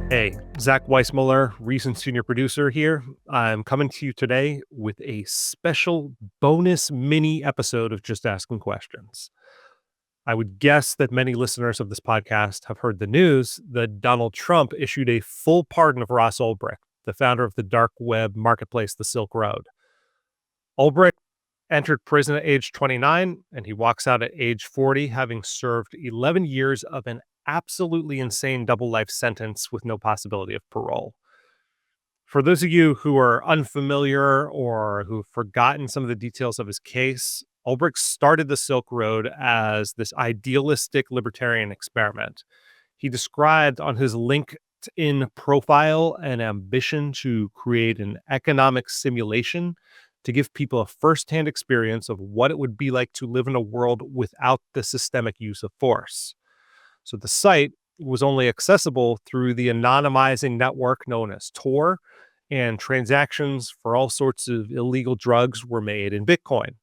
Hey, Zach Weissmuller, recent senior producer here. I'm coming to you today with a special bonus mini episode of Just Asking Questions. I would guess that many listeners of this podcast have heard the news that Donald Trump issued a full pardon of Ross Ulbricht, the founder of the dark web marketplace, the Silk Road. Ulbricht entered prison at age 29, and he walks out at age 40, having served 11 years of an absolutely insane double life sentence with no possibility of parole. For those of you who are unfamiliar or who've forgotten some of the details of his case, Ulbricht started the Silk Road as this idealistic libertarian experiment. He described on his LinkedIn profile an ambition to create an economic simulation to give people a firsthand experience of what it would be like to live in a world without the systemic use of force. So the site was only accessible through the anonymizing network known as Tor, and transactions for all sorts of illegal drugs were made in Bitcoin.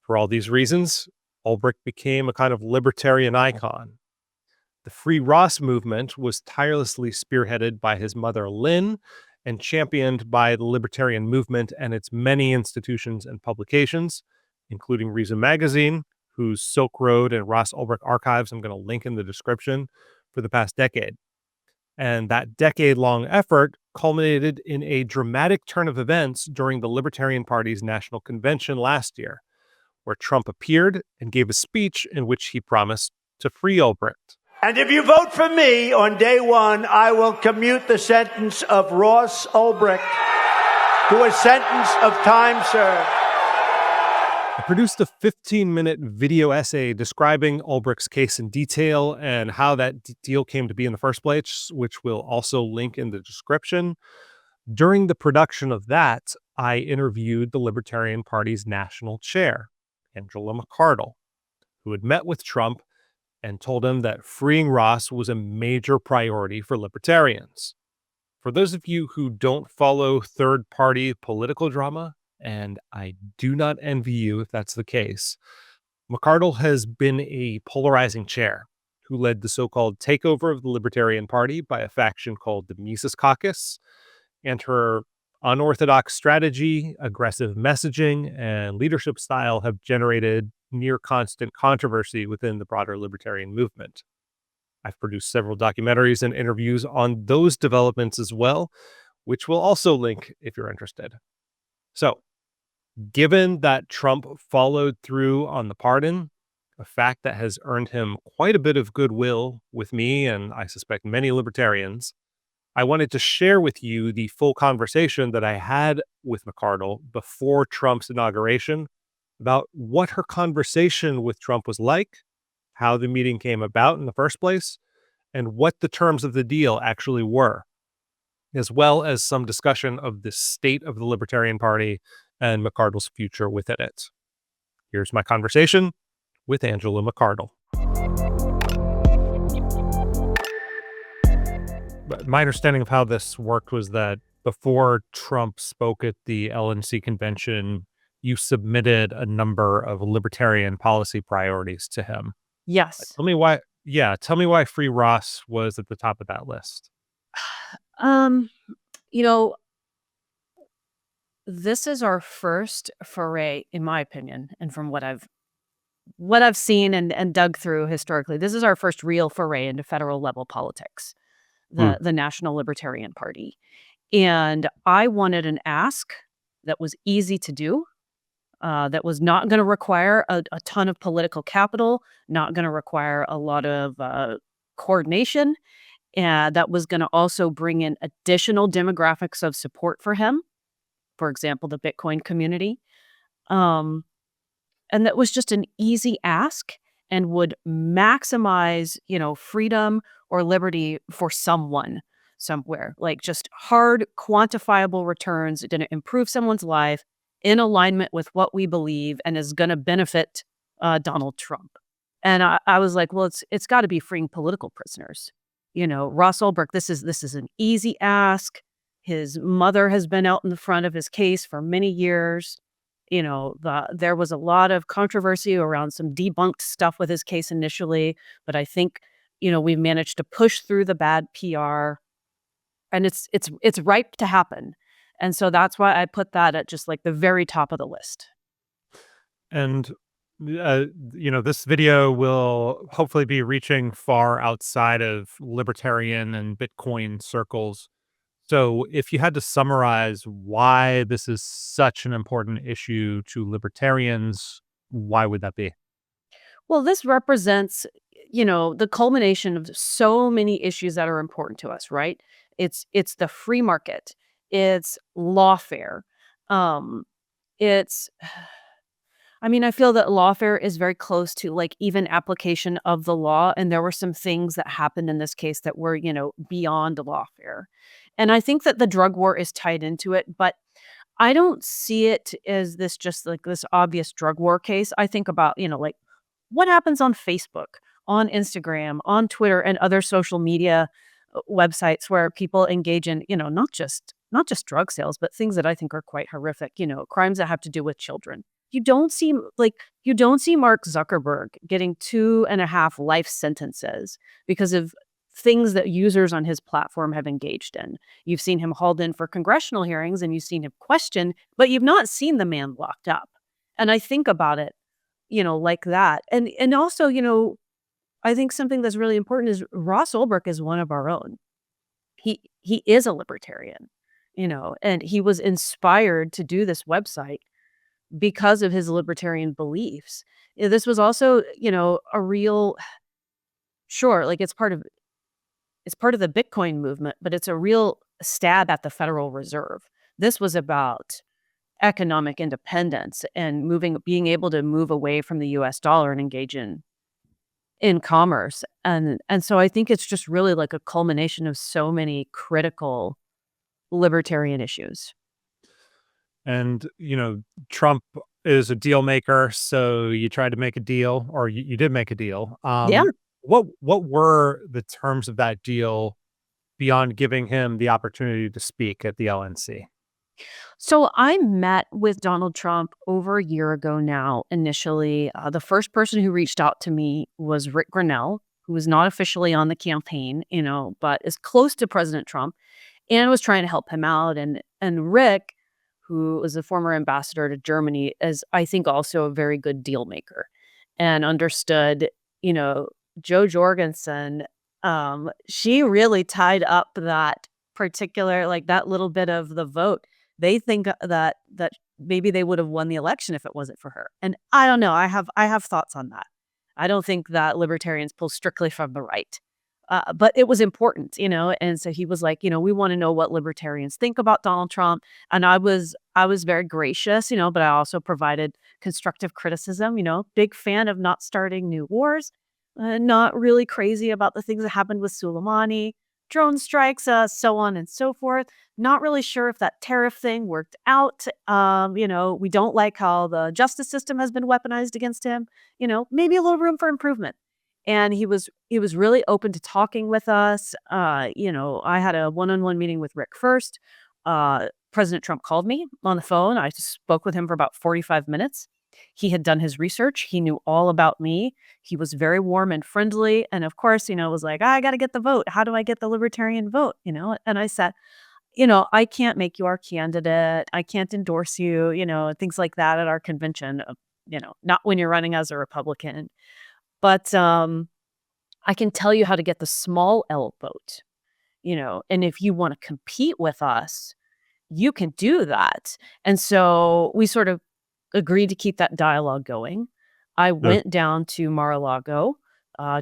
For all these reasons, Ulbricht became a kind of libertarian icon. The Free Ross movement was tirelessly spearheaded by his mother, Lynn, and championed by the libertarian movement and its many institutions and publications, including Reason Magazine, whose Silk Road and Ross Ulbricht archives I'm going to link in the description, for the past decade. And that decade-long effort culminated in a dramatic turn of events during the Libertarian Party's National Convention last year, where Trump appeared and gave a speech in which he promised to free Ulbricht. And if you vote for me on day one, I will commute the sentence of Ross Ulbricht to a sentence of time served. I produced a 15-minute video essay describing Ulbricht's case in detail and how that deal came to be in the first place, which we'll also link in the description. During the production of that, I interviewed the Libertarian Party's national chair, Angela McArdle, who had met with Trump and told him that freeing Ross was a major priority for libertarians. For those of you who don't follow third-party political drama, and I do not envy you if that's the case, McArdle has been a polarizing chair who led the so-called takeover of the Libertarian Party by a faction called the Mises Caucus, and her unorthodox strategy, aggressive messaging, and leadership style have generated near constant controversy within the broader libertarian movement. I've produced several documentaries and interviews on those developments as well, which we'll also link if you're interested. So, given that Trump followed through on the pardon, a fact that has earned him quite a bit of goodwill with me and I suspect many libertarians, I wanted to share with you the full conversation that I had with McArdle before Trump's inauguration about what her conversation with Trump was like, how the meeting came about in the first place, and what the terms of the deal actually were, as well as some discussion of the state of the Libertarian Party and McArdle's future within it. Here's my conversation with Angela McArdle. But my understanding of how this worked was that before Trump spoke at the LNC convention, you submitted a number of libertarian policy priorities to him. Yes. Tell me why Free Ross was at the top of that list. You know, this is our first foray, in my opinion, and from what I've seen and dug through historically, this is our first real foray into federal level politics, the National Libertarian Party. And I wanted an ask that was easy to do, that was not going to require a ton of political capital, not going to require a lot of coordination, and that was going to also bring in additional demographics of support for him. For example, the Bitcoin community. And that was just an easy ask and would maximize, freedom or liberty for someone somewhere, like just hard, quantifiable returns. It didn't improve someone's life in alignment with what we believe and is going to benefit Donald Trump. And I was like, well, it's got to be freeing political prisoners. Ross Ulbricht, this is an easy ask. His mother has been out in the front of his case for many years. There was a lot of controversy around some debunked stuff with his case initially, but I think, we've managed to push through the bad PR. and it's ripe to happen. And so that's why I put that at just like the very top of the list. And, this video will hopefully be reaching far outside of libertarian and Bitcoin circles. So, if you had to summarize why this is such an important issue to libertarians, why would that be? Well, this represents, the culmination of so many issues that are important to us, right? It's the free market, it's lawfare, um, it's I mean, I feel that lawfare is very close to like even application of the law. And there were some things that happened in this case that were, beyond lawfare. And I think that the drug war is tied into it, but I don't see it as this just like this obvious drug war case. I think about, like what happens on Facebook, on Instagram, on Twitter, and other social media websites where people engage in, not just drug sales, but things that I think are quite horrific, crimes that have to do with children. You don't see Mark Zuckerberg getting 2.5 life sentences because of things that users on his platform have engaged in. You've seen him hauled in for congressional hearings and you've seen him questioned, but you've not seen the man locked up. And I think about it, like that. And also, I think something that's really important is Ross Ulbricht is one of our own. He is a libertarian, and he was inspired to do this website because of his libertarian beliefs. This was also, a real sure, like it's part of the Bitcoin movement, but it's a real stab at the Federal Reserve. This was about economic independence and being able to move away from the US dollar and engage in commerce. And so I think it's just really like a culmination of so many critical libertarian issues. And, Trump is a deal maker, so you tried to make a deal, or you did make a deal. Yeah. What were the terms of that deal beyond giving him the opportunity to speak at the LNC? So I met with Donald Trump over a year ago now, initially. The first person who reached out to me was Rick Grinnell, who is not officially on the campaign, but is close to President Trump and was trying to help him out. And Rick, who was a former ambassador to Germany, is I think also a very good deal maker and understood, you know, Jo Jorgensen. She really tied up that particular, like that little bit of the vote. They think that maybe they would have won the election if it wasn't for her. And I don't know. I have thoughts on that. I don't think that libertarians pull strictly from the right. But it was important, and so he was like, we want to know what libertarians think about Donald Trump. And I was very gracious, but I also provided constructive criticism, big fan of not starting new wars, not really crazy about the things that happened with Soleimani, drone strikes, so on and so forth. Not really sure if that tariff thing worked out. We don't like how the justice system has been weaponized against him. Maybe a little room for improvement. And he was really open to talking with us. I had a one-on-one meeting with Rick first. President Trump called me on the phone. I spoke with him for about 45 minutes. He had done his research. He knew all about me. He was very warm and friendly. And of course, was like, I got to get the vote. How do I get the libertarian vote? And I said, I can't make you our candidate. I can't endorse you, things like that at our convention, not when you're running as a Republican. But I can tell you how to get the small L vote, and if you want to compete with us, you can do that. And so we sort of agreed to keep that dialogue going. I went down to Mar-a-Lago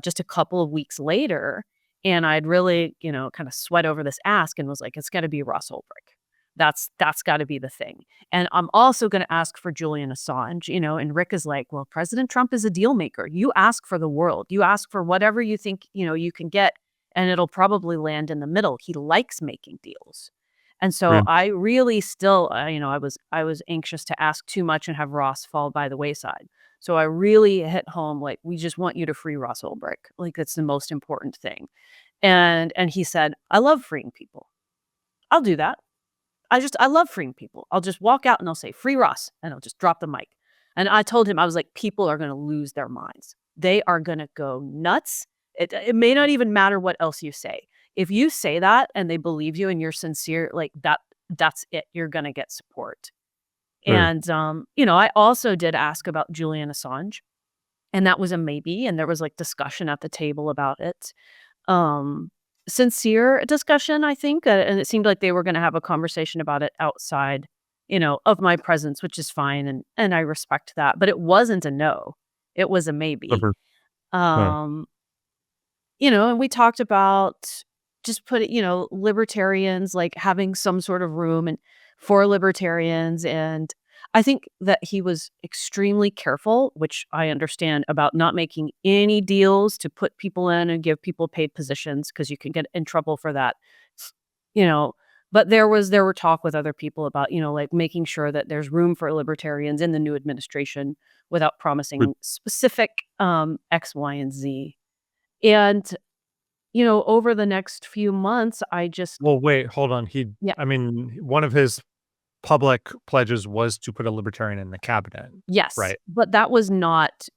just a couple of weeks later, and I'd really, kind of sweat over this ask and was like, it's got to be Ross Ulbricht. That's got to be the thing. And I'm also going to ask for Julian Assange, and Rick is like, well, President Trump is a deal maker. You ask for the world. You ask for whatever you think, you can get, and it'll probably land in the middle. He likes making deals. And so Right. I really still, I was anxious to ask too much and have Ross fall by the wayside. So I really hit home, like, we just want you to free Ross Ulbricht. Like, that's the most important thing. And he said, I love freeing people. I'll do that. I love freeing people. I'll just walk out and I'll say, free Ross, and I'll just drop the mic. And I told him, I was like, people are going to lose their minds. They are going to go nuts. It may not even matter what else you say. If you say that and they believe you and you're sincere, like that's it. You're gonna get support. Hmm. And I also did ask about Julian Assange, and that was a maybe, and there was like discussion at the table about it. Um, Sincere discussion, I think, and it seemed like they were gonna have a conversation about it outside, of my presence, which is fine, and I respect that, but it wasn't a no. It was a maybe. Mhm. Huh. Um, and we talked about just put it, libertarians like having some sort of room and for libertarians. And I think that he was extremely careful, which I understand, about not making any deals to put people in and give people paid positions because you can get in trouble for that. You know, but there were talk with other people about, like making sure that there's room for libertarians in the new administration without But- promising specific X, Y, and Z. And over the next few months, I just Well, wait, hold on. yeah, I mean, one of his public pledges was to put a libertarian in the cabinet, yes, right? but that was not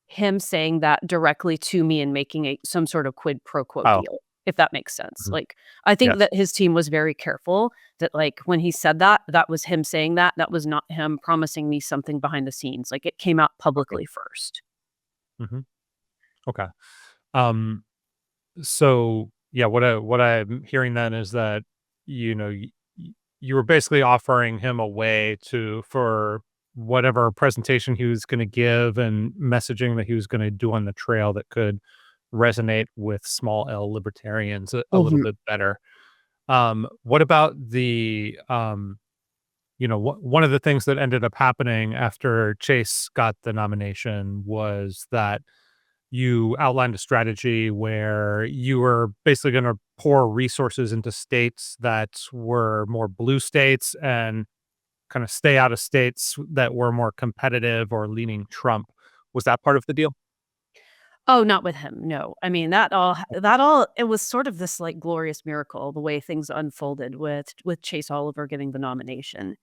him saying that directly to me and making some sort of quid pro quo Oh, deal, if that makes sense. mhm. Like, I think Yes. that his team was very careful that, like, when he said that, that was him saying that. That was not him promising me something behind the scenes. Like, it came out Okay. publicly first. Mhm. Okay. Um, so yeah, what I'm hearing then is that, you know, you were basically offering him a way for whatever presentation he was gonna give and messaging that he was gonna do on the trail that could resonate with small L libertarians a little Mhm. bit better. What about one of the things that ended up happening after Chase got the nomination was that you outlined a strategy where you were basically going to pour resources into states that were more blue states and kind of stay out of states that were more competitive or leaning Trump. Was that part of the deal? Oh, not with him, no. I mean, that all it was sort of this, like, glorious miracle, the way things unfolded with Chase Oliver getting the nomination.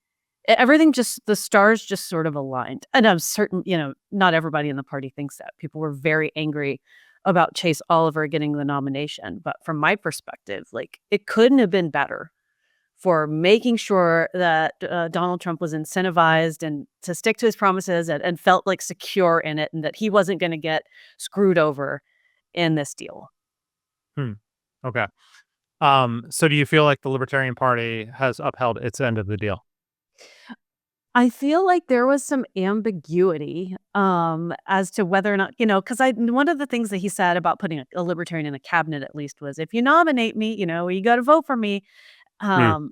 Everything just the stars just sort of aligned, and I'm certain, not everybody in the party thinks that. People were very angry about Chase Oliver getting the nomination, but from my perspective, like, it couldn't have been better for making sure that, Donald Trump was incentivized and to stick to his promises and felt, like, secure in it and that he wasn't gonna get screwed over in this deal. Hmm. Okay. So do you feel like the Libertarian Party has upheld its end of the deal? I feel like there was some ambiguity, as to whether or not, because I one of the things that he said about putting a libertarian in the cabinet at least was, "If you nominate me, you gotta vote for me." Hmm. Um,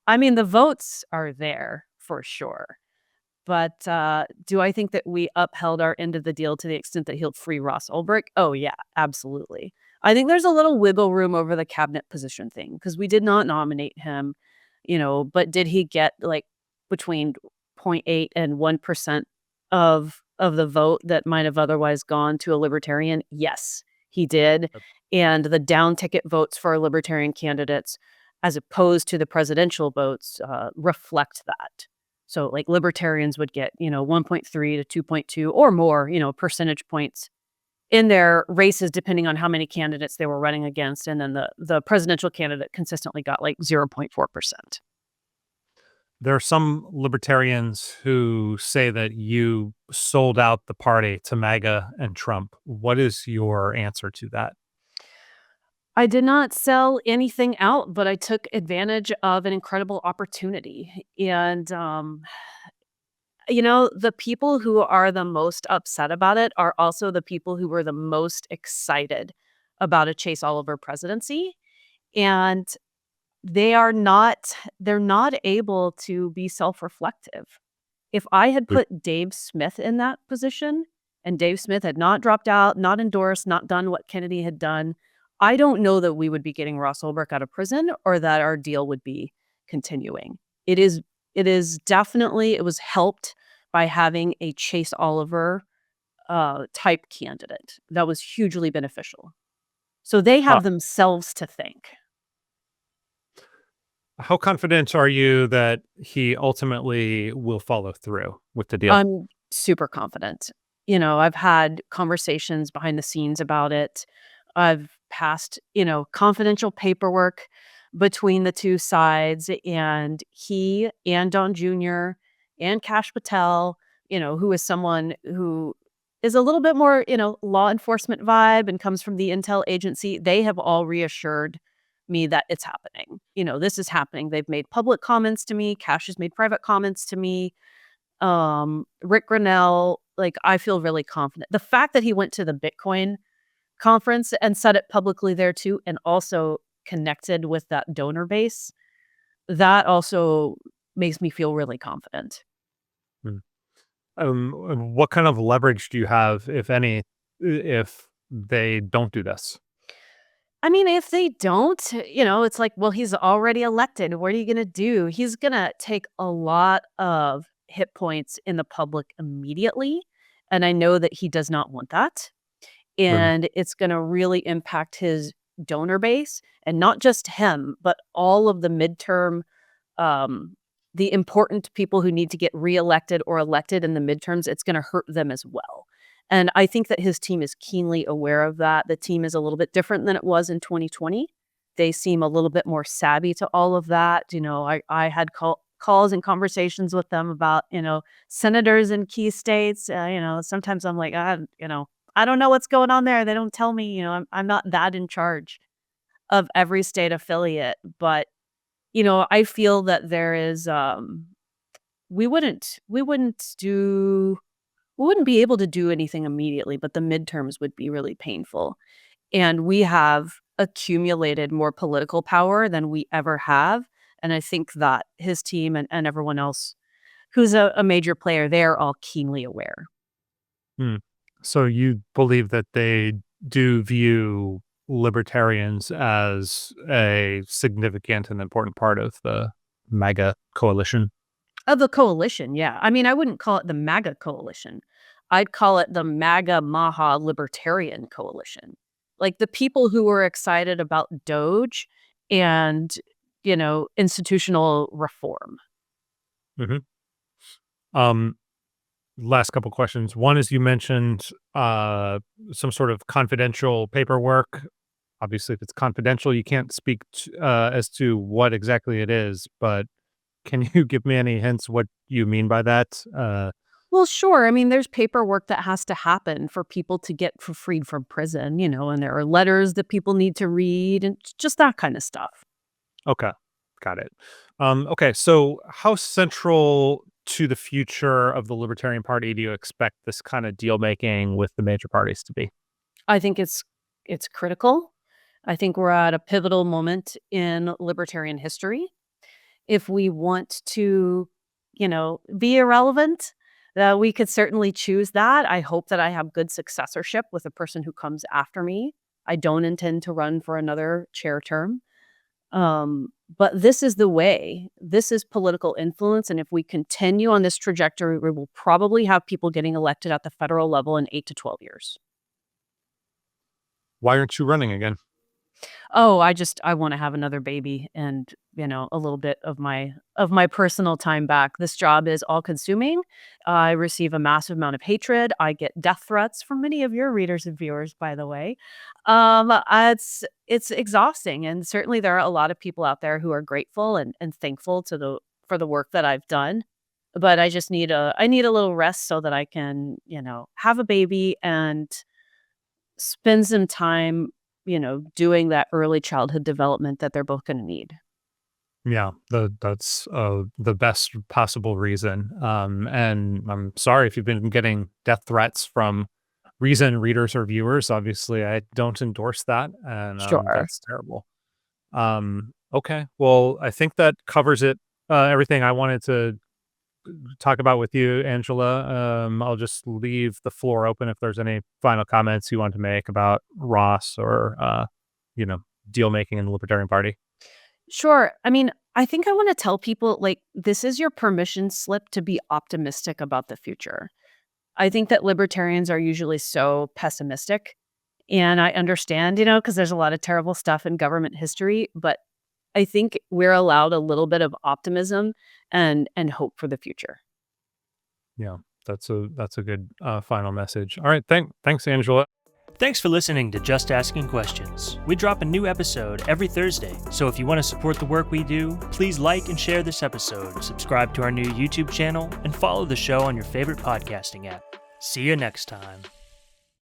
I mean, the votes are there for sure. But, do I think that we upheld our end of the deal to the extent that he'll free Ross Ulbricht? Oh, yeah, absolutely. I think there's a little wiggle room over the cabinet position thing because we did not nominate him, but did he get, like, between zero point 0.8 and 1% of the vote that might have otherwise gone to a libertarian? Yes, he did, and the down ticket votes for libertarian candidates as opposed to the presidential votes, reflect that. So, like, libertarians would get, 1.3 to 2.2 or more, percentage points in their races, depending on how many candidates they were running against. And then the presidential candidate consistently got like 0.4%. There are some libertarians who say that you sold out the party to MAGA and Trump. What is your answer to that? I did not sell anything out, but I took advantage of an incredible opportunity. And, the people who are the most upset about it are also the people who were the most excited about a Chase Oliver presidency. And they're not able to be self-reflective. If I had Mm. put Dave Smith in that position and Dave Smith had not dropped out, not endorsed, not done what Kennedy had done, I don't know that we would be getting Ross Ulbricht out of prison or that our deal would be continuing. It is it was helped by having a Chase Oliver type candidate. That was hugely beneficial. So they Uh, have themselves to thank. how confident are you that he ultimately will follow through with the deal? I'm super confident. I've had conversations behind the scenes about it. I've past, confidential paperwork between the two sides, and he and Don Jr. and Kash Patel, who is someone who is a little bit more, law enforcement vibe and comes from the intel agency, they have all reassured me that it's happening. This is happening. They've made public comments to me. Kash has made private comments to me. Rick Grinnell, like, I feel really confident. The fact that he went to the Bitcoin conference and said it publicly there too, and also connected with that donor base, that also makes me feel really confident. Mm. And what kind of leverage do you have, if any, if they don't do this? I mean, if they don't, it's like, well, he's already elected. What are you going to do? He's going to take a lot of hit points in the public immediately. And I know that he does not want that. Mhm. And it's going to really impact his donor base, and not just him, but all of the midterm, um, the important people who need to get reelected or elected in the midterms. It's going to hurt them as well. And I think that his team is keenly aware of that. The team is a little bit different than it was in 2020. They seem a little bit more savvy to all of that. I had calls and conversations with them about, senators in key states. Sometimes I'm like, I don't know what's going on there. They don't tell me, I'm not that in charge of every state affiliate. But, I feel that there is, we wouldn't, we wouldn't do we wouldn't be able to do anything immediately, but the midterms would be really painful. And we have accumulated more political power than we ever have. And I think that his team and everyone else who's a major player, they're all keenly aware. Hmm. So you believe that they do view libertarians as a significant and important part of the MAGA coalition? Of the coalition, yeah. I mean, I wouldn't call it the MAGA coalition. I'd call it the MAGA Maha Libertarian Coalition. Like, the people who were excited about Doge and, institutional reform. Mhm. Um, Last couple questions. One is, you mentioned some sort of confidential paperwork. Obviously, if it's confidential, you can't speak as to what exactly it is, but can you give me any hints what you mean by that? Well, sure. I mean, there's paperwork that has to happen for people to get freed from prison, and there are letters that people need to read and just that kind of stuff. Okay, got it. Okay, so how central to the future of the Libertarian Party do you expect this kind of deal making with the major parties to be? I think it's critical. I think we're at a pivotal moment in libertarian history. If we want to, be irrelevant, we could certainly choose that. I hope that I have good successorship with the person who comes after me. I don't intend to run for another chair term. But this is the way. This is political influence. And if we continue on this trajectory, we will probably have people getting elected at the federal level in 8 to 12 years. Why aren't you running again? Oh, I wanna have another baby and, a little bit of my personal time back. This job is all-consuming. I receive a massive amount of hatred. I get death threats from many of your readers and viewers, by the way. It's exhausting, and certainly there are a lot of people out there who are grateful and thankful for the work that I've done. But I need a little rest so that I can, have a baby and spend some time, doing that early childhood development that they're both gonna need. Yeah, that's the best possible reason. And I'm sorry if you've been getting death threats from reason readers or viewers. Obviously, I don't endorse that, and Sure. that's terrible. Okay, well, I think that covers it. Everything I wanted to talk about with you, Angela. I'll just leave the floor open if there's any final comments you want to make about Ross or you know, deal making in the Libertarian Party. Sure. I mean, I think I wanna tell people, like, this is your permission slip to be optimistic about the future. I think that libertarians are usually so pessimistic, and I understand, because there's a lot of terrible stuff in government history, but I think we're allowed a little bit of optimism and hope for the future. Yeah, that's a good final message. All right, thanks, Angela. Thanks for listening to Just Asking Questions. We drop a new episode every Thursday, so if you want to support the work we do, please like and share this episode, subscribe to our new YouTube channel, and follow the show on your favorite podcasting app. See you next time.